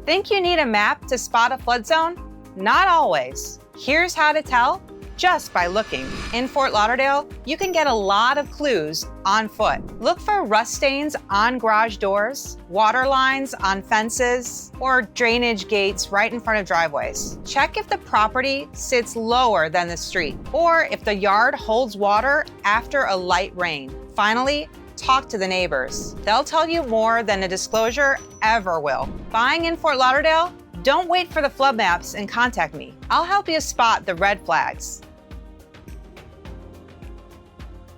Think you need a map to spot a flood zone? Not always. Here's how to tell just by looking. In Fort Lauderdale, you can get a lot of clues on foot. Look for rust stains on garage doors, water lines on fences, or drainage gates right in front of driveways. Check if the property sits lower than the street, or if the yard holds water after a light rain. Finally, talk to the neighbors. They'll tell you more than a disclosure ever will. Buying in Fort Lauderdale? Don't wait for the flood maps and contact me. I'll help you spot the red flags.